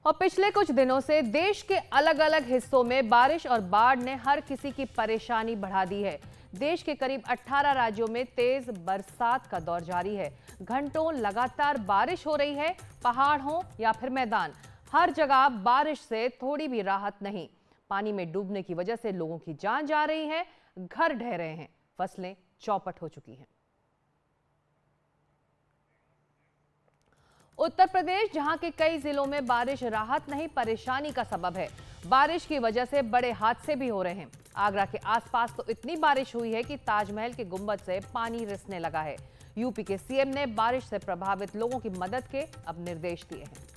और पिछले कुछ दिनों से देश के अलग अलग हिस्सों में बारिश और बाढ़ ने हर किसी की परेशानी बढ़ा दी है। देश के करीब 18 राज्यों में तेज बरसात का दौर जारी है। घंटों लगातार बारिश हो रही है। पहाड़ हो या फिर मैदान, हर जगह बारिश से थोड़ी भी राहत नहीं। पानी में डूबने की वजह से लोगों की जान जा रही है, घर ढह रहे हैं, फसलें चौपट हो चुकी हैं। उत्तर प्रदेश, जहां के कई जिलों में बारिश राहत नहीं परेशानी का सबब है। बारिश की वजह से बड़े हादसे भी हो रहे हैं। आगरा के आसपास तो इतनी बारिश हुई है कि ताजमहल के गुंबद से पानी रिसने लगा है। यूपी के सीएम ने बारिश से प्रभावित लोगों की मदद के अब निर्देश दिए हैं।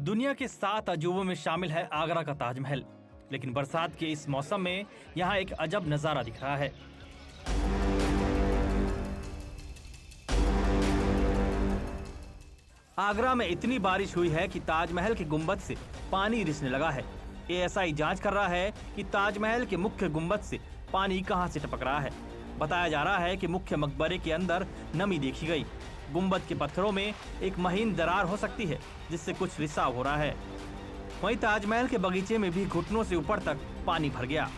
दुनिया के 7 अजूबों में शामिल है आगरा का ताजमहल, लेकिन बरसात के इस मौसम में यहाँ एक अजब नजारा दिख रहा है। आगरा में इतनी बारिश हुई है कि ताजमहल के गुंबद से पानी रिसने लगा है। एएसआई जांच कर रहा है कि ताजमहल के मुख्य गुंबद से पानी कहां से टपक रहा है। बताया जा रहा है कि मुख्य मकबरे के अंदर नमी देखी गई। गुंबद के पत्थरों में एक महीन दरार हो सकती है, जिससे कुछ रिसाव हो रहा है। वहीं ताजमहल के बगीचे में भी घुटनों से ऊपर तक पानी भर गया।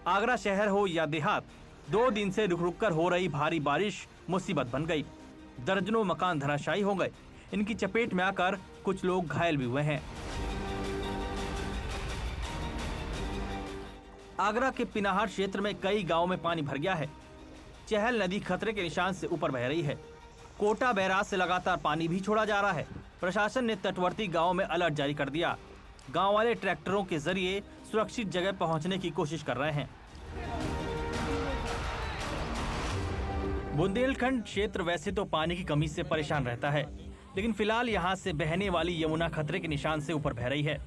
आगरा शहर हो या देहात, 2 दिन से रुक रुक कर हो रही भारी बारिश मुसीबत बन गई। दर्जनों मकान धराशायी हो गए। इनकी चपेट में आकर कुछ लोग घायल भी हुए हैं। आगरा के पिनाहर क्षेत्र में कई गांवों में पानी भर गया है। चहल नदी खतरे के निशान से ऊपर बह रही है। कोटा बैराज से लगातार पानी भी छोड़ा जा रहा है। प्रशासन ने तटवर्ती गांवों में अलर्ट जारी कर दिया। गांव वाले ट्रैक्टरों के जरिए सुरक्षित जगह पहुंचने की कोशिश कर रहे हैं। बुंदेलखंड क्षेत्र वैसे तो पानी की कमी से परेशान रहता है, लेकिन फिलहाल यहां से बहने वाली यमुना खतरे के निशान से ऊपर बह रही है।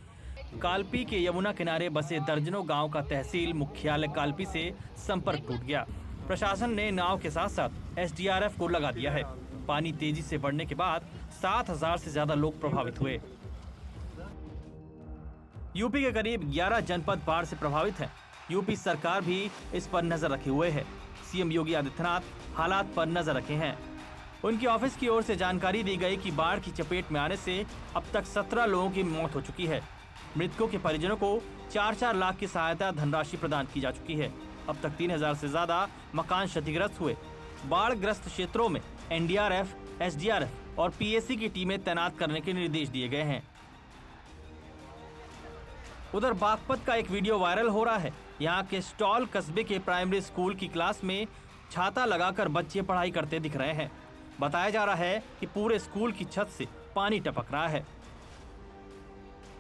कालपी के यमुना किनारे बसे दर्जनों गांव का तहसील मुख्यालय कालपी से संपर्क टूट गया। प्रशासन ने नाव के साथ साथ एसडीआरएफ को लगा दिया है। पानी तेजी से बढ़ने के बाद 7,000 से ज्यादा लोग प्रभावित हुए। यूपी के करीब 11 जनपद बाढ़ से प्रभावित हैं। यूपी सरकार भी इस पर नजर रखे हुए है। सीएम योगी आदित्यनाथ हालात पर नजर रखे हैं। उनकी ऑफिस की ओर से जानकारी दी गई कि बाढ़ की चपेट में आने से अब तक 17 लोगों की मौत हो चुकी है। मृतकों के परिजनों को 4-4 लाख की सहायता धनराशि प्रदान की जा चुकी है। अब तक 3,000 से ज्यादा मकान क्षतिग्रस्त हुए। बाढ़ ग्रस्त क्षेत्रों में एनडीआरएफ, एसडीआरएफ और पीएसी की टीमें तैनात करने के निर्देश दिए गए हैं। उधर बागपत का एक वीडियो वायरल हो रहा है। यहाँ के स्टॉल कस्बे के प्राइमरी स्कूल की क्लास में छाता लगाकर बच्चे पढ़ाई करते दिख रहे हैं। बताया जा रहा है कि पूरे स्कूल की छत से पानी टपक रहा है।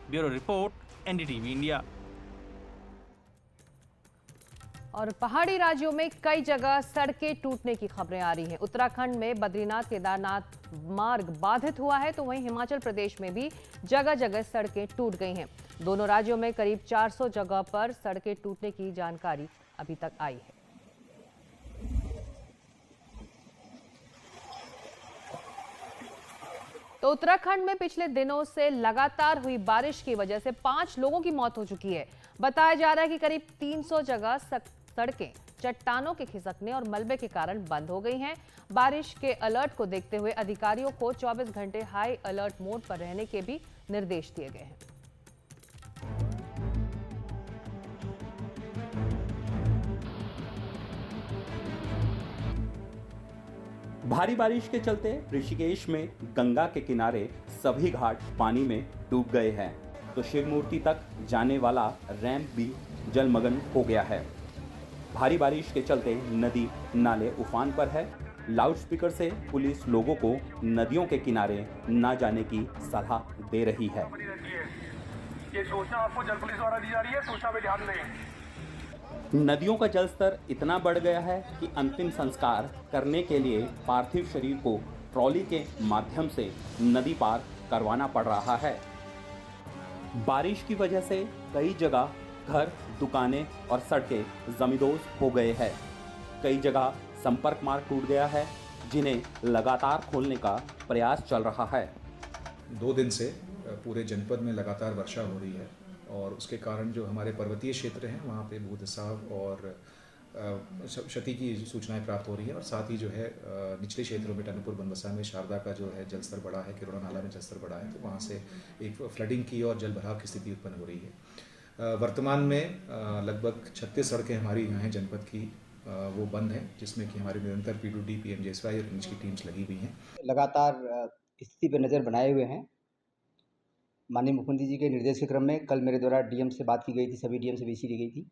Bureau report, NDTV India. और पहाड़ी राज्यों में कई जगह सड़कें टूटने की खबरें आ रही हैं। उत्तराखंड में बद्रीनाथ केदारनाथ मार्ग बाधित हुआ है, तो वहीं हिमाचल प्रदेश में भी जगह जगह सड़कें टूट गई हैं। दोनों राज्यों में करीब 400 जगह पर सड़कें टूटने की जानकारी अभी तक आई है। तो उत्तराखंड में पिछले दिनों से लगातार हुई बारिश की वजह से 5 लोगों की मौत हो चुकी है। बताया जा रहा है कि करीब 300 जगह सड़कें चट्टानों के खिसकने और मलबे के कारण बंद हो गई हैं। बारिश के अलर्ट को देखते हुए अधिकारियों को 24 घंटे हाई अलर्ट मोड पर रहने के भी निर्देश दिए गए हैं। भारी बारिश के चलते ऋषिकेश में गंगा के किनारे सभी घाट पानी में डूब गए हैं, तो शिव मूर्ति तक जाने वाला रैंप भी जलमग्न हो गया है। भारी बारिश के चलते नदी नाले उफान पर है। लाउडस्पीकर से पुलिस लोगों को नदियों के किनारे न जाने की सलाह दे रही है। ये सूचना आपको जल पुलिस द्वारा दी जा रही है, सूचना पे ध्यान दें। नदियों का जलस्तर इतना बढ़ गया है कि अंतिम संस्कार करने के लिए पार्थिव शरीर को ट्रॉली के माध्यम से नदी पार करवाना पड़ रहा है। बारिश की वजह से कई जगह घर, दुकानें और सड़कें जमींदोज हो गए हैं। कई जगह संपर्क मार्ग टूट गया है, जिन्हें लगातार खोलने का प्रयास चल रहा है। 2 दिन से पूरे जनपद में लगातार वर्षा हो रही है और उसके कारण जो हमारे पर्वतीय क्षेत्र हैं वहाँ पे भूत रिसाव और क्षति की सूचनाएं प्राप्त हो रही है और साथ ही जो है निचले क्षेत्रों में टनकपुर बनबसा में शारदा का जो है जलस्तर बढ़ा है, किरोड़ा नाला में जलस्तर बढ़ा है, तो वहाँ से एक फ्लडिंग की और जल भराव की स्थिति उत्पन्न हो रही है। वर्तमान में लगभग 36 सड़कें हमारी यहाँ हैं जनपद की वो बंद हैं, जिसमें कि हमारे निरंतर पीडब्ल्यूडी, पीएमजेएसवाई और रेंज की टीम्स लगी हुई हैं। लगातार स्थिति पर नज़र बनाए हुए हैं। माननीय मुख्यमंत्री जी के निर्देश के क्रम में कल मेरे द्वारा डीएम से बात की गई थी, सभी डीएम से वीसी ली गई थी।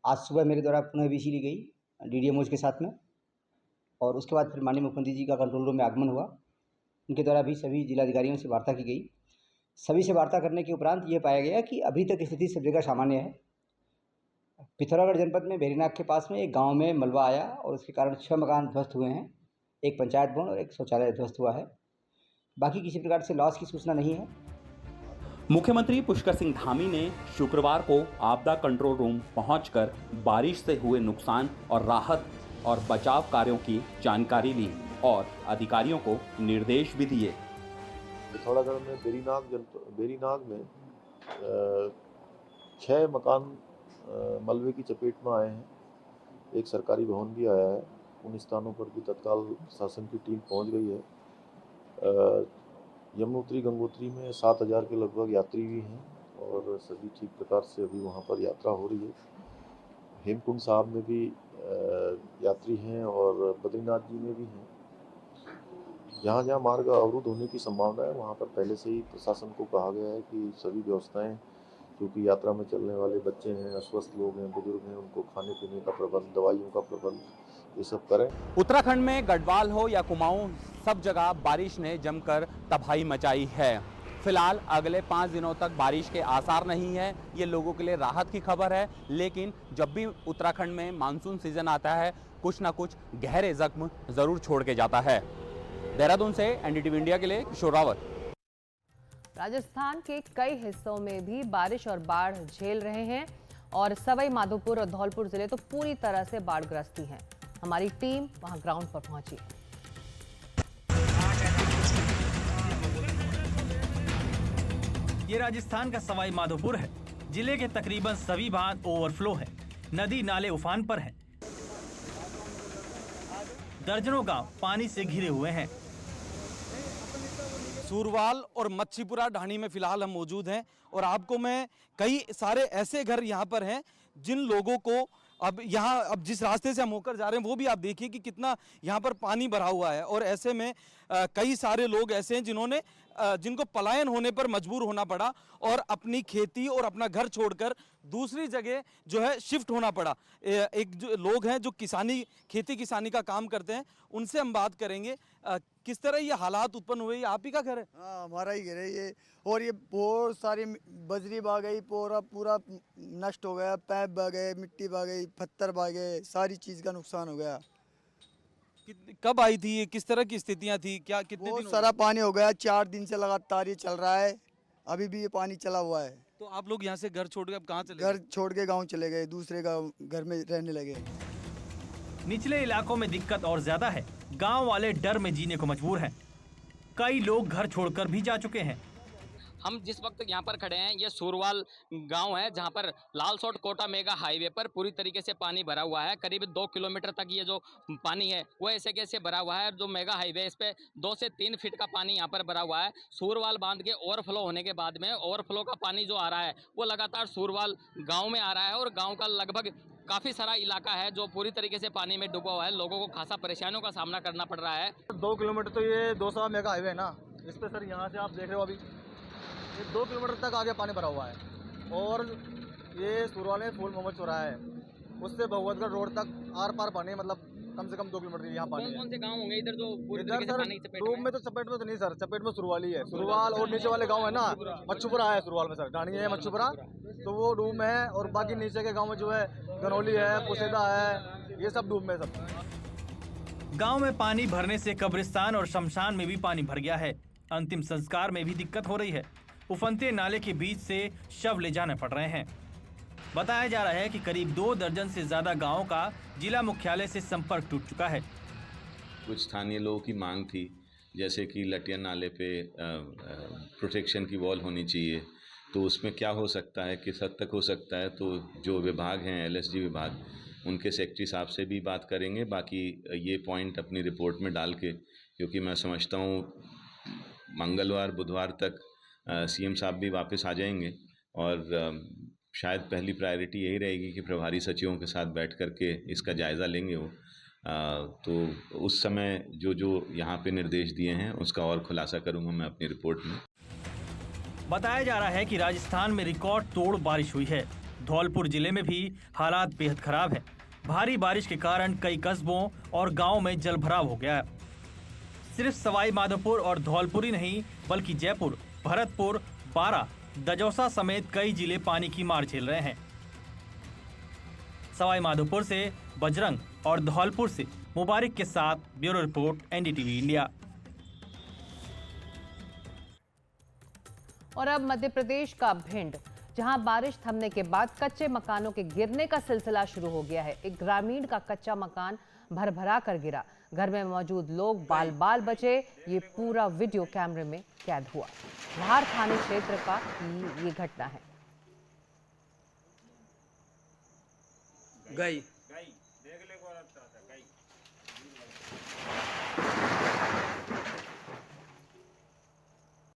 आज सुबह मेरे द्वारा पुनः वीसी ली गई डीडीएमओज के साथ में और उसके बाद फिर माननीय मुख्यमंत्री जी का कंट्रोल रूम में आगमन हुआ। उनके द्वारा भी सभी जिलाधिकारियों से वार्ता की गई। सभी से वार्ता करने के उपरांत ये पाया गया कि अभी तक स्थिति सब जगह सामान्य है। पिथौरागढ़ जनपद में भेरीनाग के पास में एक गाँव में मलबा आया और उसके कारण 6 मकान ध्वस्त हुए हैं, एक पंचायत भवन और एक शौचालय ध्वस्त हुआ है। बाकी किसी प्रकार से लॉस की सूचना नहीं है। मुख्यमंत्री पुष्कर सिंह धामी ने शुक्रवार को आपदा कंट्रोल रूम पहुंचकर बारिश से हुए नुकसान और राहत और बचाव कार्यों की जानकारी ली और अधिकारियों को निर्देश भी दिए। पिथौरागढ़ में बेरीनाग में 6 मकान मलबे की चपेट में आए हैं। एक सरकारी भवन भी आया है। उन स्थानों पर भी तत्काल शासन की टीम पहुंच गई है। यमुनोत्री गंगोत्री में 7000 के लगभग यात्री भी हैं और सभी ठीक प्रकार से अभी वहां पर यात्रा हो रही है। हेमकुंड साहब में भी यात्री हैं और बद्रीनाथ जी में भी हैं। जहाँ जहाँ मार्ग अवरुद्ध होने की संभावना है वहाँ पर पहले से ही प्रशासन को कहा गया है कि सभी व्यवस्थाएं, क्योंकि यात्रा में चलने वाले बच्चे हैं, अस्वस्थ लोग हैं, बुजुर्ग हैं, उनको खाने पीने का प्रबंध, दवाइयों का प्रबंध, ये सब करें। उत्तराखंड में गढ़वाल हो या कुमाऊं, सब जगह बारिश ने जमकर तबाही मचाई है। फिलहाल अगले 5 दिनों तक बारिश के आसार नहीं है। ये लोगों के लिए राहत की खबर है, लेकिन जब भी उत्तराखंड में मानसून सीजन आता है कुछ ना कुछ गहरे जख्म जरूर छोड़ के जाता है। देहरादून से एनडीटीवी इंडिया के लिए किशोर रावत। राजस्थान के कई हिस्सों में भी बारिश और बाढ़ झेल रहे हैं और सवाई माधोपुर और धौलपुर जिले तो पूरी तरह से बाढ़ग्रस्ती हैं। हमारी टीम वहां ग्राउंड पर पहुंची। ये राजस्थान का सवाई माधोपुर है। जिले के तकरीबन सभी बांध ओवरफ्लो है, नदी नाले उफान पर हैं। दर्जनों गांव पानी से घिरे हुए हैं। सूरवाल और मच्छीपुरा ढाणी में फिलहाल हम मौजूद हैं और आपको मैं कई सारे ऐसे घर यहाँ पर हैं जिन लोगों को अब जिस रास्ते से हम होकर जा रहे हैं वो भी आप देखिए कि कितना यहाँ पर पानी भरा हुआ है और ऐसे में कई सारे लोग ऐसे हैं जिनको पलायन होने पर मजबूर होना पड़ा और अपनी खेती और अपना घर छोड़कर दूसरी जगह जो है शिफ्ट होना पड़ा। एक जो लोग हैं जो खेती किसानी का काम करते हैं, उनसे हम बात करेंगे किस तरह ये हालात उत्पन्न हुए। आप ही का घर है? हाँ, हमारा ही घर है ये। और ये बहुत सारी बजरी बह गई, पूरा नष्ट हो गया, पैप बह गए, मिट्टी बह गई, पत्थर बह गए, सारी चीज़ का नुकसान हो गया। कब आई थी ये, किस तरह की स्थितियां थी, क्या कितने बहुत दिन सारा पानी हो गया, 4 दिन से लगातार ये चल रहा है, अभी भी ये पानी चला हुआ है। तो आप लोग यहाँ से घर छोड़ के अब कहाँ चले? घर छोड़ के गाँव चले गए, दूसरे गाँव घर में रहने लगे। निचले इलाकों में दिक्कत और ज्यादा है। गांव वाले डर में जीने को मजबूर हैं। कई लोग घर छोड़कर भी जा चुके हैं। हम जिस वक्त यहाँ पर खड़े हैं ये सूरवाल गांव है, जहाँ पर लालसोट कोटा मेगा हाईवे पर पूरी तरीके से पानी भरा हुआ है। करीब 2 किलोमीटर तक ये जो पानी है वो ऐसे कैसे भरा हुआ है। जो मेगा हाईवे इस पे 2 से 3 फीट का पानी यहाँ पर भरा हुआ है। सूरवाल बांध के ओवरफ्लो होने के बाद में ओवरफ्लो का पानी जो आ रहा है वो लगातार सूरवाल गाँव में आ रहा है और गाँव का लगभग काफ़ी सारा इलाका है जो पूरी तरीके से पानी में डूबा हुआ है। लोगों को खासा परेशानियों का सामना करना पड़ रहा है। 2 किलोमीटर तो ये 200 मेगा हाईवे है ना, इस पे सर यहाँ से आप देख रहे हो अभी ये 2 किलोमीटर तक आगे पानी भरा हुआ है। और ये सूरवाल में फूल मोहम्मद चौराहा है, उससे भगवतगढ़ रोड तक आर पार पानी, मतलब कम से कम 2 किलोमीटर यहाँ पानी है। कौन से गांव होंगे इधर जो पूरी तरीके से पानी की चपेट डूब में? तो चपेट में तो नहीं सर, चपेट में सूरवाल ही है। सूरवाल और नीचे वाले गाँव है ना, मच्छुपुरा है सूरवाल में सर, ढाणी है मच्छुपुरा, तो वो डूब में है। और बाकी नीचे के गाँव में जो है गनौली है, पुसेदा है, ये सब डूब में सब। गांव में पानी भरने से कब्रिस्तान और शमशान में भी पानी भर गया है। अंतिम संस्कार में भी दिक्कत हो रही है। उफनते नाले के बीच से शव ले जाने पड़ रहे हैं। बताया जा रहा है कि करीब 2 दर्जन से ज्यादा गांवों का जिला मुख्यालय से संपर्क टूट चुका है। कुछ स्थानीय लोगों की मांग थी जैसे कि लटिया नाले पे प्रोटेक्शन की वॉल होनी चाहिए, तो उसमें क्या हो सकता है, किस हद तक हो सकता है, तो जो विभाग हैं LSG विभाग, उनके सेक्रेटरी साहब से भी बात करेंगे। बाकी ये पॉइंट अपनी रिपोर्ट में डाल के, क्योंकि मैं समझता हूँ मंगलवार बुधवार तक CM साहब भी वापस आ जाएंगे और शायद पहली प्रायोरिटी यही रहेगी कि प्रभारी सचिवों के साथ बैठ करके इसका जायज़ा लेंगे वो। तो उस समय जो यहाँ पे निर्देश दिए हैं उसका और खुलासा करूँगा मैं अपनी रिपोर्ट में। बताया जा रहा है कि राजस्थान में रिकॉर्ड तोड़ बारिश हुई है। धौलपुर जिले में भी हालात बेहद खराब है। भारी बारिश के कारण कई कस्बों और गांवों में जलभराव हो गया है। सिर्फ सवाई माधोपुर और धौलपुर ही नहीं, बल्कि जयपुर, भरतपुर, बारां, दजौसा समेत कई जिले पानी की मार झेल रहे हैं। सवाई माधोपुर से बजरंग और धौलपुर से मुबारक के साथ ब्यूरो रिपोर्ट NDTV इंडिया। और अब मध्य प्रदेश का भिंड, जहां बारिश थमने के बाद कच्चे मकानों के गिरने का सिलसिला शुरू हो गया है। एक ग्रामीण का कच्चा मकान भरभरा कर गिरा। घर में मौजूद लोग बाल बाल बचे। ये पूरा वीडियो कैमरे में कैद हुआ। धार थाने क्षेत्र का ये घटना है। गई